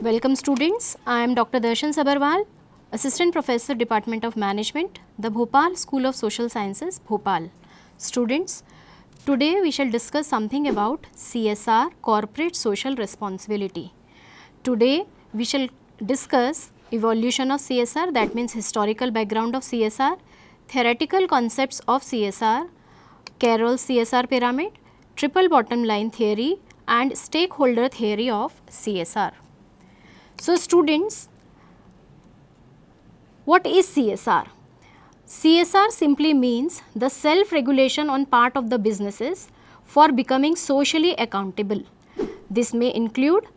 Welcome students, I am Dr. Darshan Sabarwal, Assistant Professor, Department of Management, the Bhopal School of Social Sciences, Bhopal. Students, today we shall discuss something about CSR, Corporate Social Responsibility. Today we shall discuss evolution of CSR, that means historical background of CSR, theoretical concepts of CSR, Carroll's CSR pyramid, triple bottom line theory and stakeholder theory of CSR. So, students, what is CSR? CSR simply means the self-regulation on part of the businesses for becoming socially accountable. This may include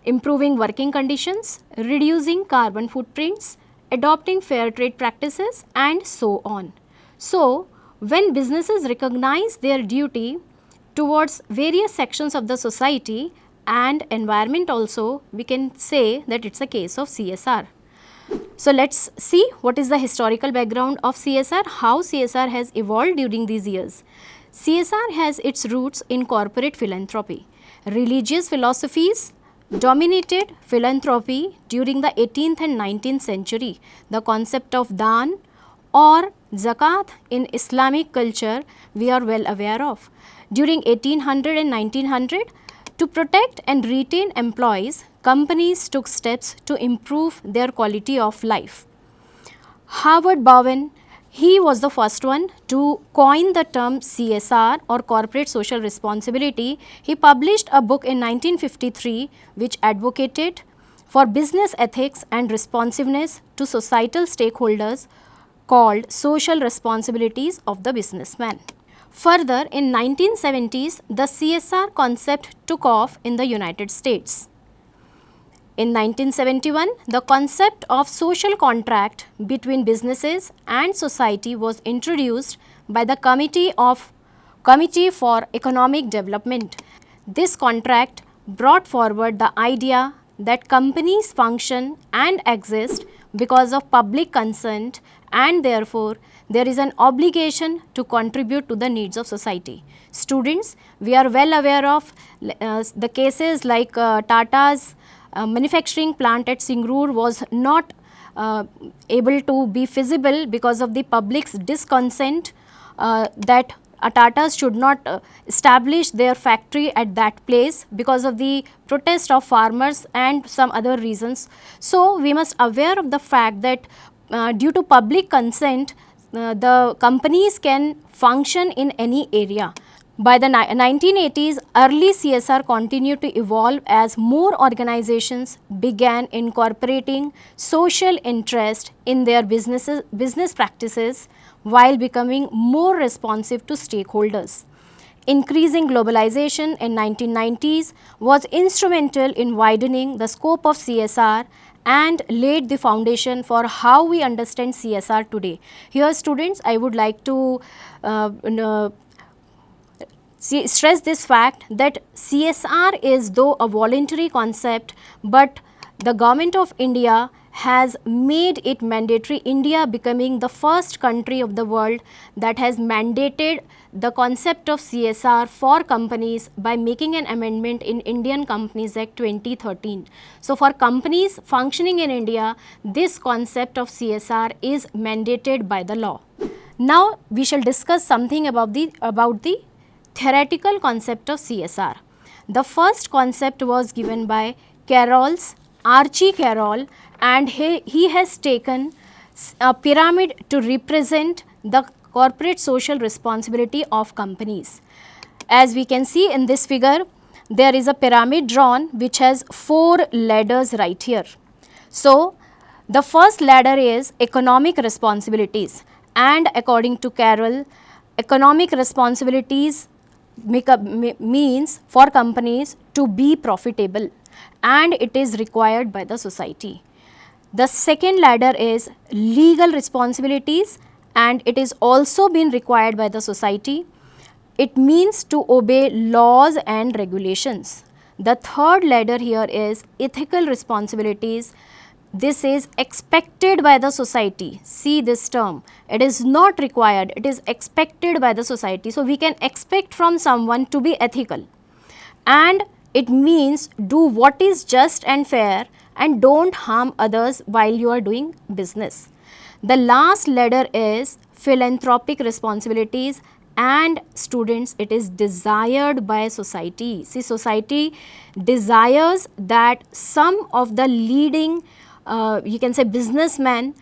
improving working conditions, reducing carbon footprints, adopting fair trade practices and so on. So, when businesses recognize their duty towards various sections of the society and environment also, we can say that it is a case of CSR. So, let us see what is the historical background of CSR, how CSR has evolved during these years. CSR has its roots in corporate philanthropy. Religious philosophies dominated philanthropy during the 18th and 19th century. The concept of daan or zakat in Islamic culture we are well aware of. During 1800 and 1900, to protect and retain employees, companies took steps to improve their quality of life. Howard Bowen, he was the first one to coin the term CSR or corporate social responsibility. He published a book in 1953 which advocated for business ethics and responsiveness to societal stakeholders called Social Responsibilities of the Businessman. Further, in 1970s, the CSR concept took off in the United States. In 1971, the concept of social contract between businesses and society was introduced by the Committee for Economic Development. This contract brought forward the idea that companies function and exist because of public consent and therefore there is an obligation to contribute to the needs of society. Students, we are well aware of the cases like Tata's manufacturing plant at Singroor was not able to be feasible because of the public's disconsent that Tatas should not establish their factory at that place because of the protest of farmers and some other reasons. So, we must aware of the fact that due to public consent, the companies can function in any area. By the 1980s, early CSR continued to evolve as more organizations began incorporating social interest in their business practices while becoming more responsive to stakeholders. Increasing globalization in 1990s was instrumental in widening the scope of CSR and laid the foundation for how we understand CSR today. Here students, I would like to stress this fact that CSR is though a voluntary concept, but the government of India has made it mandatory, India becoming the first country of the world that has mandated the concept of CSR for companies by making an amendment in Indian Companies Act 2013. So, for companies functioning in India, this concept of CSR is mandated by the law. Now, we shall discuss something about the theoretical concept of CSR. The first concept was given by Archie Carroll, and he has taken a pyramid to represent the corporate social responsibility of companies. As we can see in this figure, there is a pyramid drawn which has 4 ladders right here. So, the first ladder is economic responsibilities, and according to Carroll, economic responsibilities means for companies to be profitable, and it is required by the society. The second ladder is legal responsibilities, and it is also been required by the society. It means to obey laws and regulations. The third ladder here is ethical responsibilities. This is expected by the society. See this term, it is not required, it is expected by the society. So, we can expect from someone to be ethical. And It means do what is just and fair and don't harm others while you are doing business. The last ladder is philanthropic responsibilities, and students, it is desired by society. See, society desires that some of the leading you can say businessmen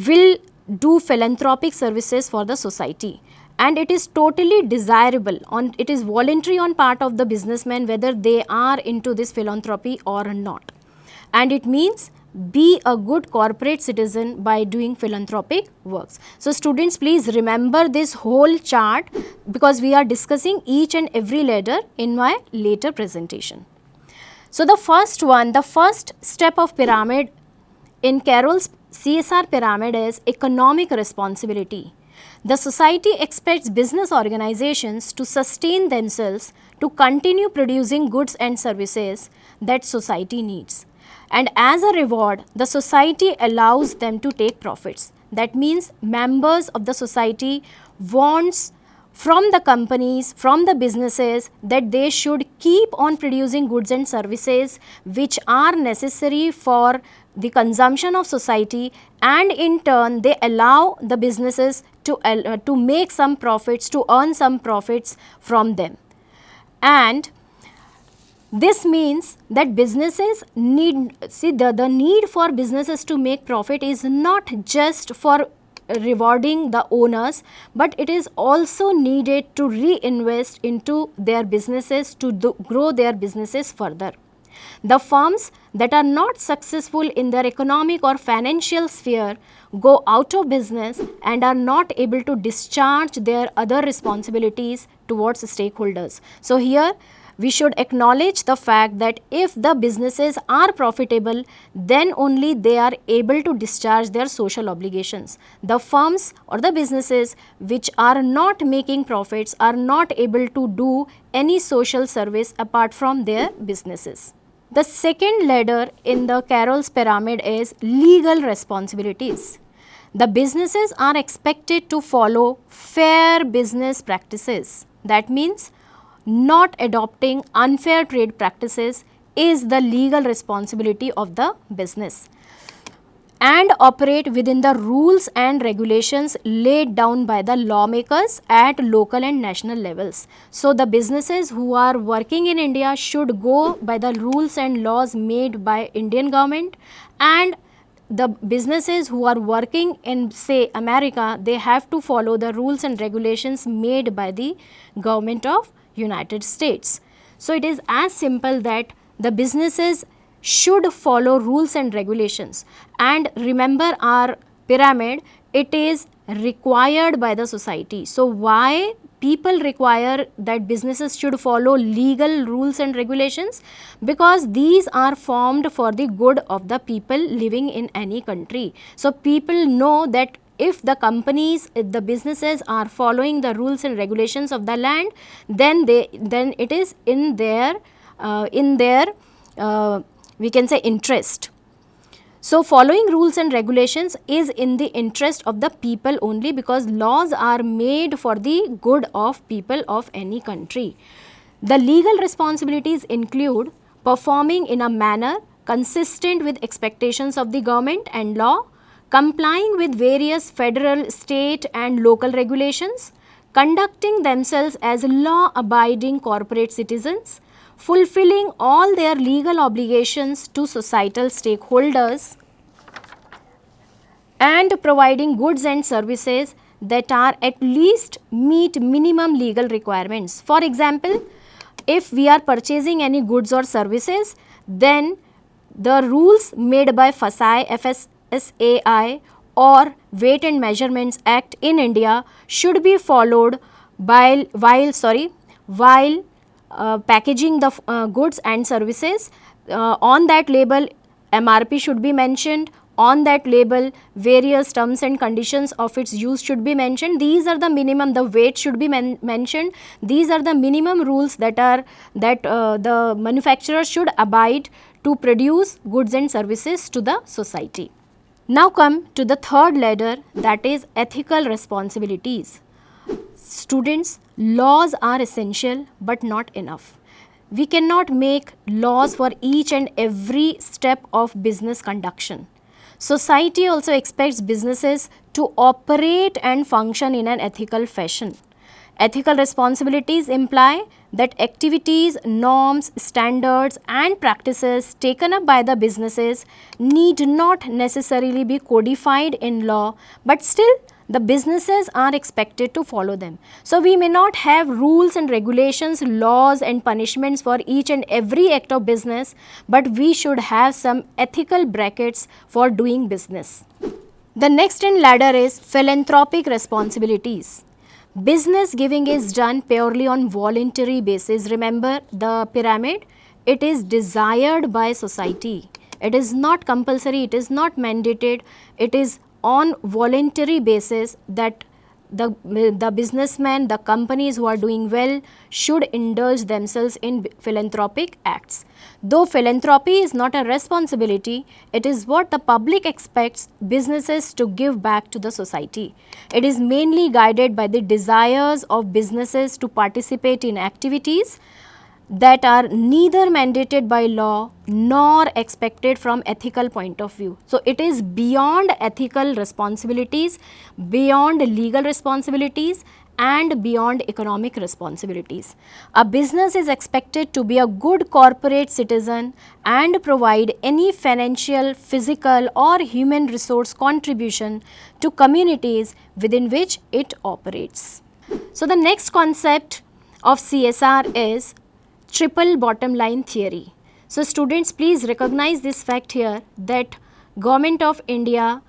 will do philanthropic services for the society, and it is totally desirable, it is voluntary on part of the businessmen whether they are into this philanthropy or not. And it means be a good corporate citizen by doing philanthropic works. So students, please remember this whole chart because we are discussing each and every ladder in my later presentation. So the first one, the first step of pyramid in Carroll's CSR pyramid is economic responsibility. The society expects business organizations to sustain themselves to continue producing goods and services that society needs. And as a reward, the society allows them to take profits. That means members of the society wants from the companies, from the businesses, that they should keep on producing goods and services which are necessary for the consumption of society, and in turn they allow the businesses to make some profits, to earn some profits from them. And this means that businesses need, see the need for businesses to make profit is not just for rewarding the owners, but it is also needed to reinvest into their businesses to grow their businesses further. The firms that are not successful in their economic or financial sphere go out of business and are not able to discharge their other responsibilities towards stakeholders. So here we should acknowledge the fact that if the businesses are profitable, then only they are able to discharge their social obligations. The firms or the businesses which are not making profits are not able to do any social service apart from their businesses. The second ladder in the Carroll's pyramid is legal responsibilities. The businesses are expected to follow fair business practices. That means not adopting unfair trade practices is the legal responsibility of the business, and operate within the rules and regulations laid down by the lawmakers at local and national levels. So the businesses who are working in India should go by the rules and laws made by Indian government, and the businesses who are working in say America, they have to follow the rules and regulations made by the government of United States. So it is as simple that the businesses should follow rules and regulations, and remember our pyramid, it is required by the society. So why people require that businesses should follow legal rules and regulations? Because these are formed for the good of the people living in any country. So people know that if the companies, if the businesses are following the rules and regulations of the land, then it is in their we can say interest. So following rules and regulations is in the interest of the people only, because laws are made for the good of people of any country. The legal responsibilities include performing in a manner consistent with expectations of the government and law, complying with various federal, state and local regulations, conducting themselves as law-abiding corporate citizens, fulfilling all their legal obligations to societal stakeholders, and providing goods and services that are at least meet minimum legal requirements. For example, if we are purchasing any goods or services, then the rules made by FSSAI or Weight and Measurements Act in India should be followed while packaging the goods and services. On that label, MRP should be mentioned. On that label, various terms and conditions of its use should be mentioned. These are the minimum, the weight should be mentioned. These are the minimum rules that the manufacturer should abide to produce goods and services to the society. Now come to the third ladder, that is ethical responsibilities. Students, laws are essential but not enough. We cannot make laws for each and every step of business conduction. Society also expects businesses to operate and function in an ethical fashion. Ethical responsibilities imply that activities, norms, standards and practices taken up by the businesses need not necessarily be codified in law, but still the businesses are expected to follow them. So, we may not have rules and regulations, laws and punishments for each and every act of business, but we should have some ethical brackets for doing business. The next in ladder is philanthropic responsibilities. Business giving is done purely on voluntary basis. Remember the pyramid? It is desired by society. It is not compulsory, it is not mandated, it is on voluntary basis that the businessmen, the companies who are doing well should indulge themselves in philanthropic acts. Though philanthropy is not a responsibility, it is what the public expects businesses to give back to the society. It is mainly guided by the desires of businesses to participate in activities that are neither mandated by law nor expected from ethical point of view. So, it is beyond ethical responsibilities, beyond legal responsibilities and beyond economic responsibilities. A business is expected to be a good corporate citizen and provide any financial, physical or human resource contribution to communities within which it operates. So, the next concept of CSR is triple bottom line theory. So, students, please recognize this fact here that Government of India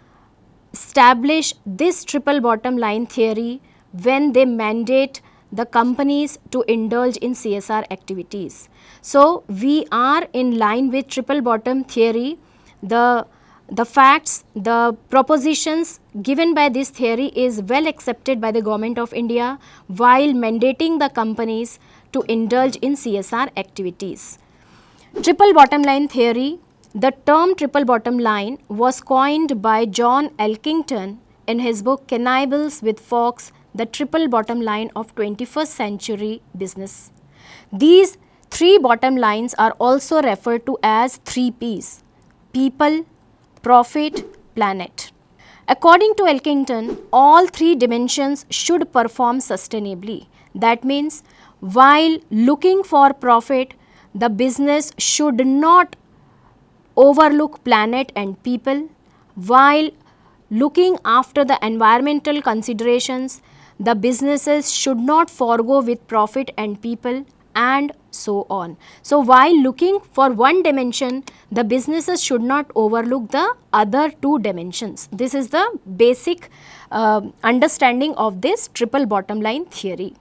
established this triple bottom line theory when they mandate the companies to indulge in CSR activities. So, we are in line with triple bottom theory. The facts, the propositions given by this theory is well accepted by the Government of India while mandating the companies to indulge in CSR activities. Triple bottom line theory. The term triple bottom line was coined by John Elkington in his book Cannibals with Forks, the triple bottom line of 21st century business. These three bottom lines are also referred to as 3 Ps: people, profit, planet. According to Elkington, all three dimensions should perform sustainably. That means while looking for profit, the business should not overlook planet and people. While looking after the environmental considerations, the businesses should not forego with profit and people, and so on. So, while looking for one dimension, the businesses should not overlook the other two dimensions. This is the basic understanding of this triple bottom line theory.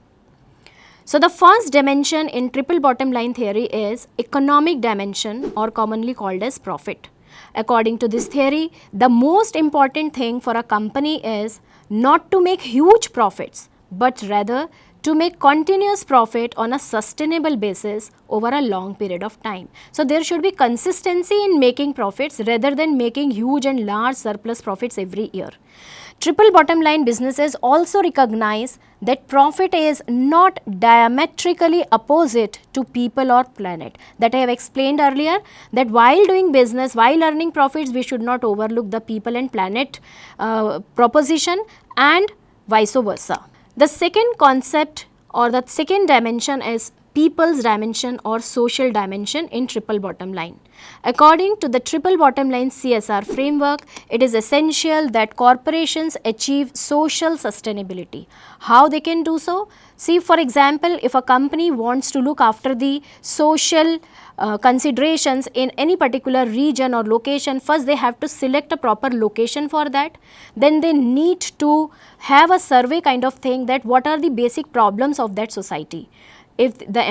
So, the first dimension in triple bottom line theory is economic dimension, or commonly called as profit. According to this theory, the most important thing for a company is not to make huge profits, but rather to make continuous profit on a sustainable basis over a long period of time. So, there should be consistency in making profits rather than making huge and large surplus profits every year. Triple bottom line businesses also recognize that profit is not diametrically opposite to people or planet. That I have explained earlier, that while doing business, while earning profits, we should not overlook the people and planet proposition, and vice versa. The second concept or the second dimension is people's dimension or social dimension in triple bottom line. According to the triple bottom line CSR framework, it is essential that corporations achieve social sustainability. How they can do so? See, for example, if a company wants to look after the social considerations in any particular region or location, first they have to select a proper location for that. Then they need to have a survey kind of thing, that what are the basic problems of that society. If the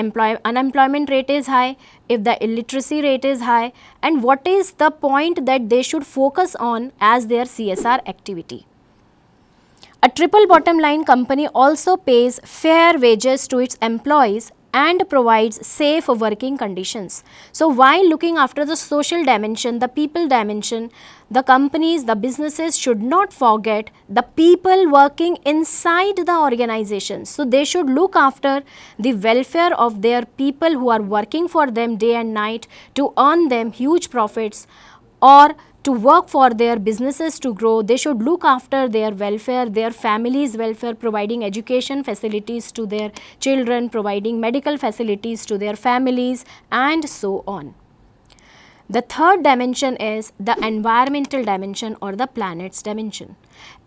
unemployment rate is high, if the illiteracy rate is high, and what is the point that they should focus on as their CSR activity. A triple bottom line company also pays fair wages to its employees and provides safe working conditions. So while looking after the social dimension, the people dimension, the companies, the businesses should not forget the people working inside the organization. So they should look after the welfare of their people who are working for them day and night to earn them huge profits, or to work for their businesses to grow. They should look after their welfare, their families' welfare, providing education facilities to their children, providing medical facilities to their families, and so on. The third dimension is the environmental dimension or the planet's dimension.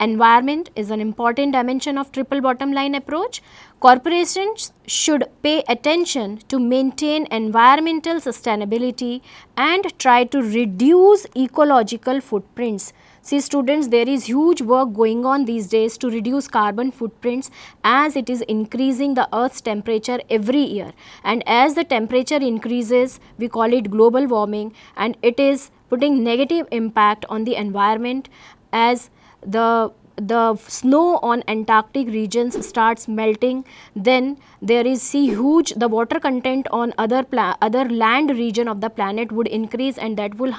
Environment is an important dimension of triple bottom line approach. Corporations should pay attention to maintain environmental sustainability and try to reduce ecological footprints. See students, there is huge work going on these days to reduce carbon footprints, as it is increasing the earth's temperature every year, and as the temperature increases, we call it global warming, and it is putting negative impact on the environment as the snow on Antarctic regions starts melting. Then there is huge, the water content on other land region of the planet would increase, and that would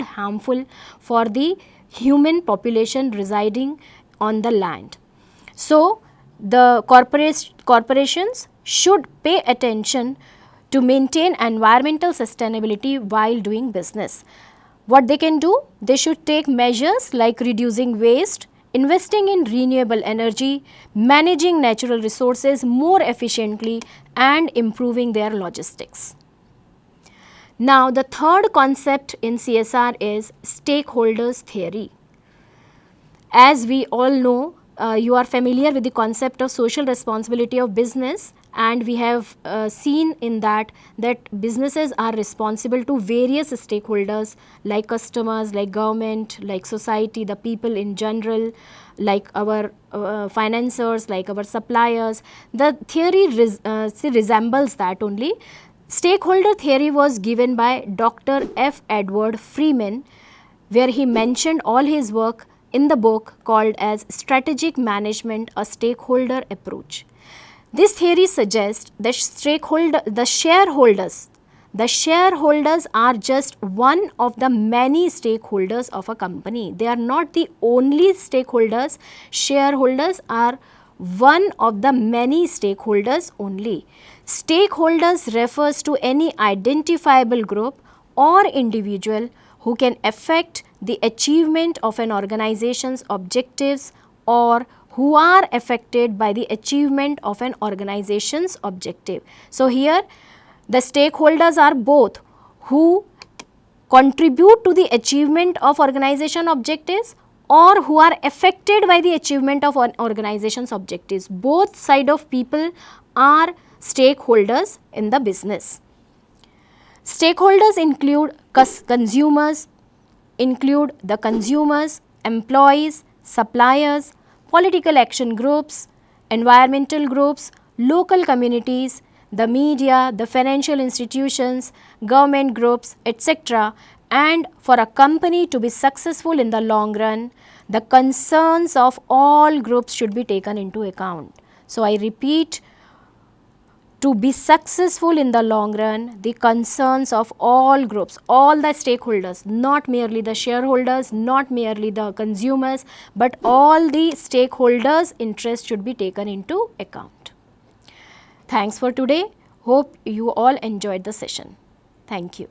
harmful for the human population residing on the land. So the corporations should pay attention to maintain environmental sustainability while doing business. What they can do? They should take measures like reducing waste, investing in renewable energy, managing natural resources more efficiently, and improving their logistics. Now, the third concept in CSR is stakeholders theory. As we all know, you are familiar with the concept of social responsibility of business, and we have seen in that businesses are responsible to various stakeholders like customers, like government, like society, the people in general, like our financiers, like our suppliers. The theory resembles that only. Stakeholder theory was given by Dr. F. Edward Freeman, where he mentioned all his work in the book called as Strategic Management, a Stakeholder Approach. This theory suggests that the shareholders are just one of the many stakeholders of a company. They are not the only stakeholders. Shareholders are one of the many stakeholders only. Stakeholders refers to any identifiable group or individual who can affect the achievement of an organization's objectives or who are affected by the achievement of an organization's objective. So here the stakeholders are both who contribute to the achievement of organization objectives or who are affected by the achievement of an organization's objectives. Both side of people are stakeholders in the business. Stakeholders include consumers, employees, suppliers, political action groups, environmental groups, local communities, the media, the financial institutions, government groups, etc. And for a company to be successful in the long run, the concerns of all groups should be taken into account. So I repeat, to be successful in the long run, the concerns of all groups, all the stakeholders, not merely the shareholders, not merely the consumers, but all the stakeholders' interests should be taken into account. Thanks for today. Hope you all enjoyed the session. Thank you.